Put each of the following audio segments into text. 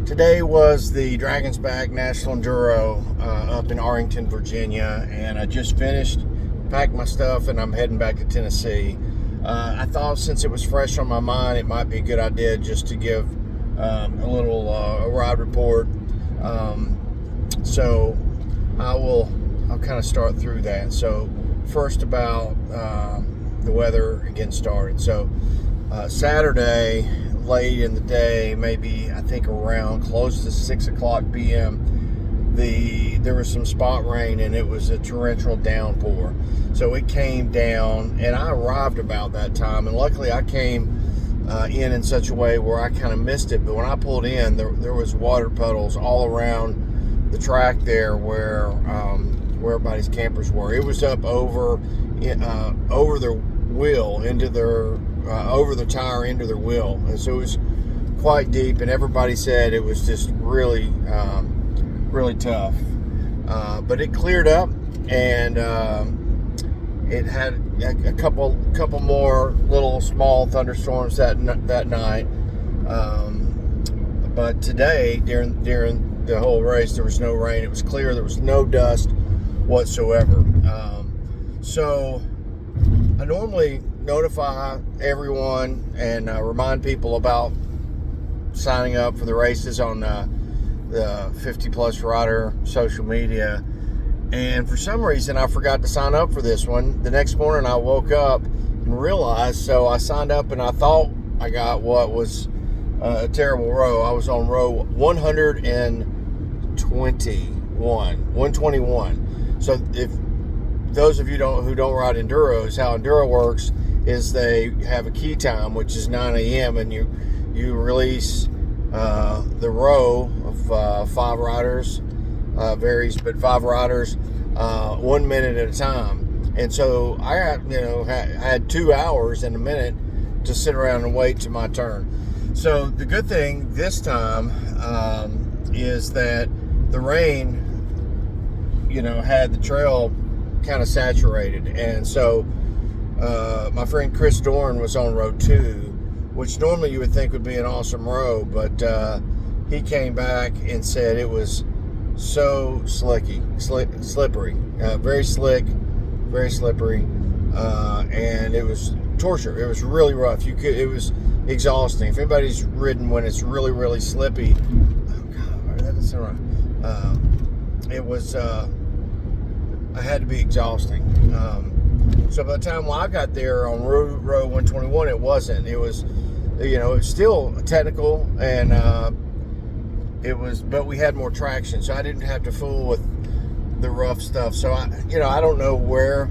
Today was the Dragon's Back National Enduro up in Arlington, Virginia, and I just finished, packed my stuff, and I'm heading back to Tennessee. I thought since it was fresh on my mind, it might be a good idea just to give a little ride report. So I'll kind of start through that. So first about the weather getting started. So Saturday, late in the day, maybe I think around close to 6 o'clock p.m., there was some spot rain and it was a torrential downpour. So it came down and I arrived about that time, and luckily I came in such a way where I kind of missed it. But when I pulled in, there was water puddles all around the track there where everybody's campers were. It was up over their wheel into their over the tire into their wheel, and so it was quite deep, and everybody said it was just really tough, but it cleared up, and it had a couple more little small thunderstorms that night, but today during the whole race there was no rain. It was clear. There was no dust whatsoever. So I normally notify everyone and remind people about signing up for the races on the 50 Plus Rider social media, and for some reason I forgot to sign up for this one. The next morning I woke up and realized, so I signed up and I thought I got what was a terrible row. I was on row 121. So if those of you who don't ride enduros, how enduro works is they have a key time, which is 9 a.m., and you release the row of 5 riders, varies, but 5 riders 1 minute at a time. And so I had 2 hours and a minute to sit around and wait to my turn. So the good thing this time is that the rain had the trail kind of saturated, and so my friend Chris Dorn was on row 2, which normally you would think would be an awesome row, but he came back and said it was so slippery, very slick, very slippery, and it was torture. It was really rough. It was exhausting. If anybody's ridden when it's really, really slippy, oh God, that doesn't sound right. It was. I had to be exhausting. So by the time I got there on row 121, it wasn't. It was, it was still technical, and but we had more traction, so I didn't have to fool with the rough stuff. So I don't know where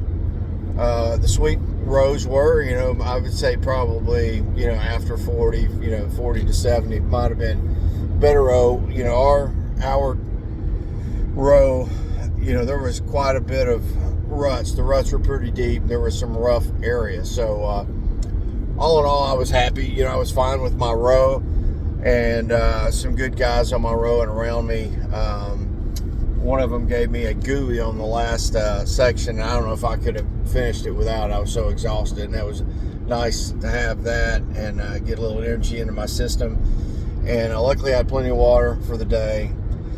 the sweet rows were. I would say probably, after 40, 40 to 70 might have been better row. Our row, there was quite a bit of ruts. The ruts were pretty deep. There were some rough areas. So all in all, I was happy. I was fine with my row, and some good guys on my row and around me. One of them gave me a gooey on the last section. I don't know if I could have finished it without. I was so exhausted, and that was nice to have that and get a little energy into my system. And luckily I had plenty of water for the day.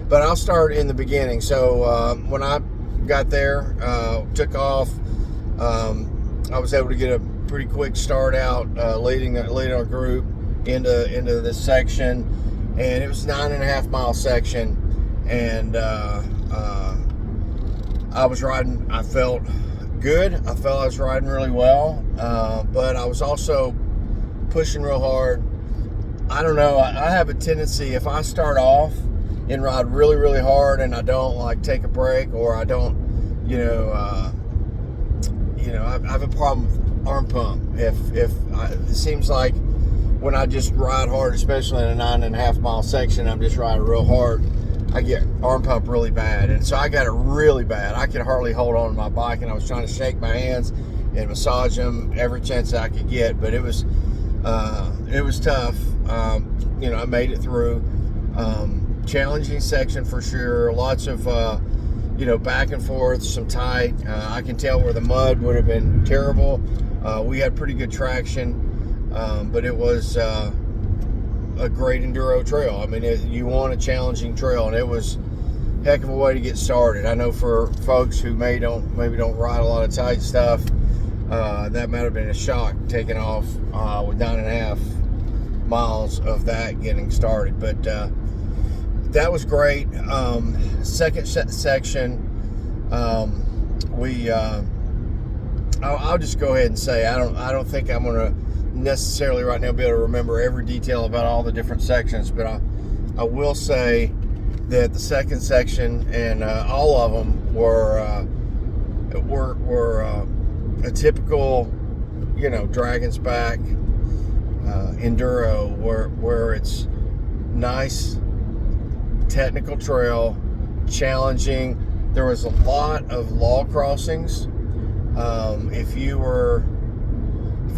But I'll start in the beginning. So when I got there, took off, I was able to get a pretty quick start out, leading our group into this section, and it was a 9.5 mile section, and I was riding. I felt good. I felt I was riding really well, but I was also pushing real hard. I don't know. I have a tendency, if I start off and ride really, really hard, and I don't take a break, or I don't, I have a problem with arm pump. It seems like when I just ride hard, especially in a 9.5 mile section, I'm just riding real hard, I get arm pump really bad. And so I got it really bad. I could hardly hold on to my bike, and I was trying to shake my hands and massage them every chance I could get, but it was tough. I made it through. Challenging section for sure. Lots of back and forth, some tight. I can tell where the mud would have been terrible. We had pretty good traction, but it was a great enduro trail. I mean, you want a challenging trail, and it was a heck of a way to get started. I know for folks who maybe don't ride a lot of tight stuff, that might have been a shock taking off with 9.5 miles of that getting started. But that was great. Second section, I'll just go ahead and say I don't think I'm going to necessarily right now be able to remember every detail about all the different sections, but I will say that the second section and all of them were a typical, Dragon's Back enduro, where it's nice, technical trail, challenging. There was a lot of log crossings. If you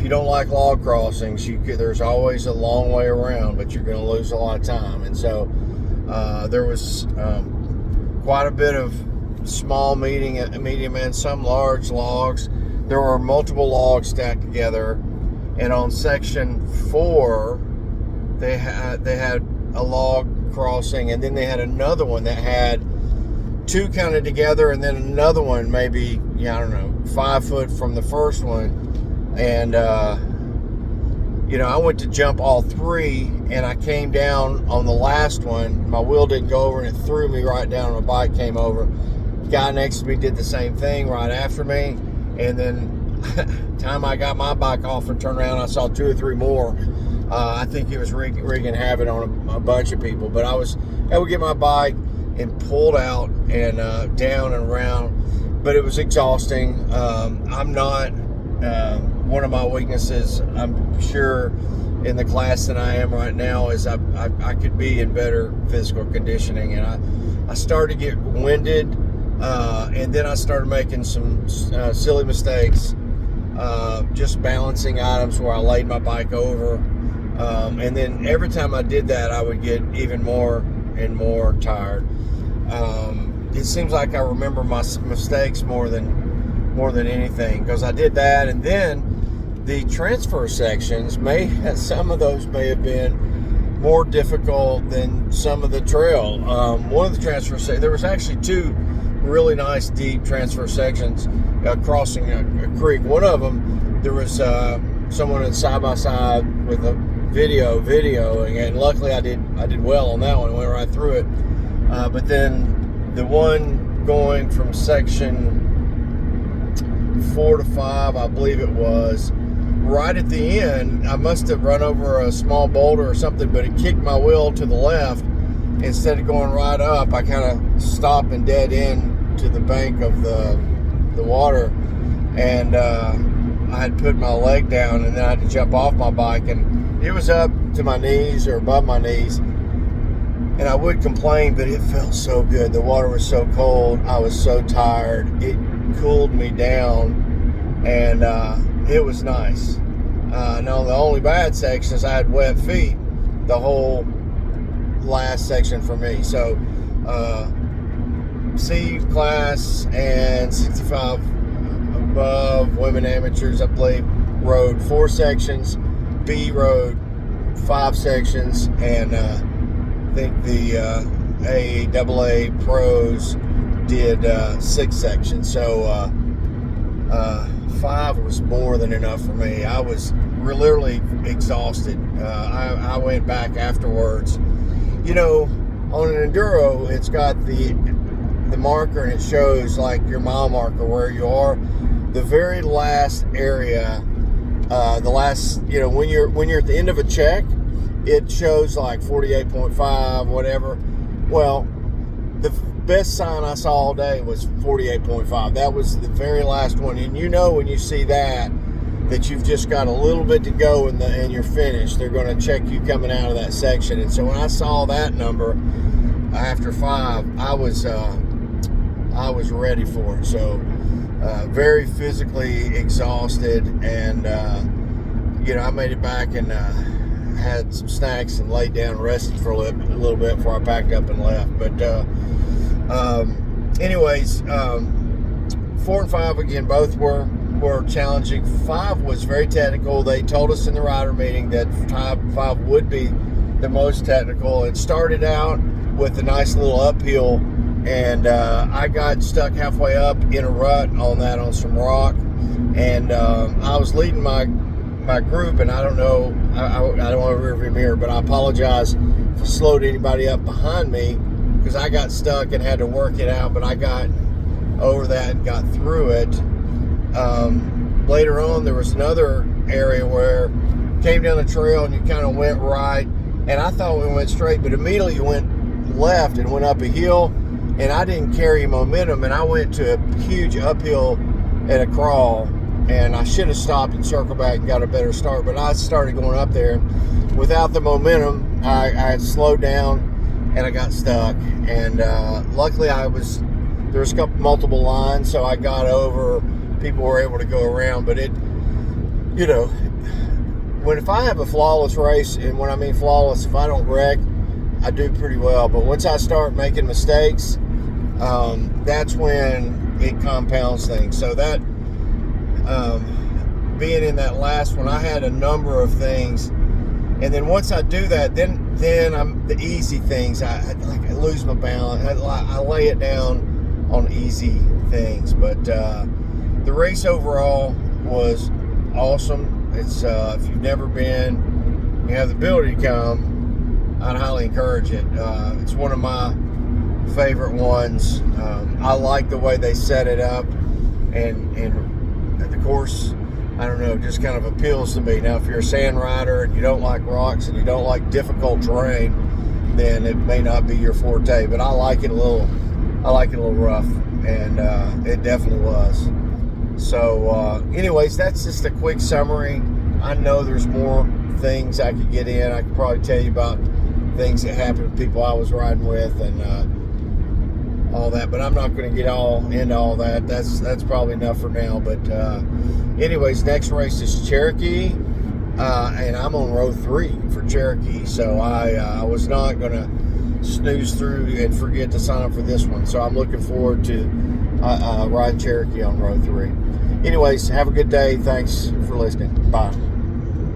don't like log crossings, there's always a long way around, but you're going to lose a lot of time. And so there was quite a bit of small, medium, and some large logs. There were multiple logs stacked together, and on section 4, they had a log crossing, and then they had another one that had 2 counted together, and then another one maybe 5 foot from the first one. And I went to jump all 3, and I came down on the last one. My wheel didn't go over, and it threw me right down. My bike came over. The guy next to me did the same thing right after me, and then time I got my bike off and turned around, I saw 2 or 3 more. I think it was wreaking havoc on a bunch of people. But I was able to get my bike and pulled out and down and around, but it was exhausting. I'm not one of my weaknesses, I'm sure, in the class than I am right now is I could be in better physical conditioning, and I started to get winded, and then I started making some silly mistakes, just balancing items where I laid my bike over, and then every time I did that, I would get even more and more tired. It seems like I remember my mistakes more than anything, because I did that. And then the transfer sections, some of those may have been more difficult than some of the trail. One of the transfer sections, there was actually 2 really nice deep transfer sections crossing a creek. One of them, there was someone in side by side with a videoing, and luckily I did well on that one. Went right through it. But then the one going from section 4 to 5, I believe it was, right at the end, I must have run over a small boulder or something, but it kicked my wheel to the left. Instead of going right up, I kind of stopped and dead end to the bank of the water, and I had put my leg down, and then I had to jump off my bike, and it was up to my knees or above my knees. And I would complain, but it felt so good. The water was so cold. I was so tired. It cooled me down, and it was nice. Now, the only bad section is I had wet feet the whole last section for me. So, C class and 65 above women amateurs, I believe, rode 4 sections. B rode 5 sections, and I think the AAA pros did 6 sections. So 5 was more than enough for me. I was literally exhausted. I went back afterwards. On an enduro, it's got the marker, and it shows like your mile marker where you are. The very last area, the last, when you're at the end of a check, it shows like 48.5, whatever. Well, the best sign I saw all day was 48.5. That was the very last one. And when you see that you've just got a little bit to go and you're finished, they're going to check you coming out of that section. And so when I saw that number after 5, I was ready for it. So very physically exhausted, and I made it back and had some snacks and laid down and rested for a little bit before I packed up and left. But anyways, 4 and 5 again, both were challenging. 5 was very technical. They told us in the rider meeting that 5 would be the most technical. It started out with a nice little uphill, and I got stuck halfway up in a rut on some rock, and I was leading my group, and I don't know, I don't want to rearview mirror, but I apologize if I slowed anybody up behind me, because I got stuck and had to work it out, but I got over that and got through it. Later on, there was another area where you came down the trail and you kind of went right, and I thought we went straight, but immediately you went left and went up a hill, and I didn't carry momentum, and I went to a huge uphill at a crawl, and I should have stopped and circled back and got a better start, but I started going up there without the momentum. I had slowed down and I got stuck, and luckily there was multiple lines, so I got over. People were able to go around, but it, if I have a flawless race, and when I mean flawless, if I don't wreck, I do pretty well. But once I start making mistakes, that's when it compounds things. So that being in that last one, I had a number of things, and then once I do that, then I'm the easy things. I lose my balance. I lay it down on easy things. But the race overall was awesome. It's if you've never been, you have the ability to come, I'd highly encourage it. It's one of my favorite ones. I like the way they set it up, and the course, I don't know, just kind of appeals to me. Now, if you're a sand rider and you don't like rocks and you don't like difficult terrain, then it may not be your forte. But I like it a little rough, and it definitely was. So, anyways, that's just a quick summary. I know there's more things I could get in. I could probably tell you about things that happened to people I was riding with and all that, but I'm not going to get into all that. That's probably enough for now. But anyways, next race is Cherokee, and I'm on row 3 for Cherokee. So I was not going to snooze through and forget to sign up for this one. So I'm looking forward to riding Cherokee on row 3. Anyways, have a good day. Thanks for listening. Bye.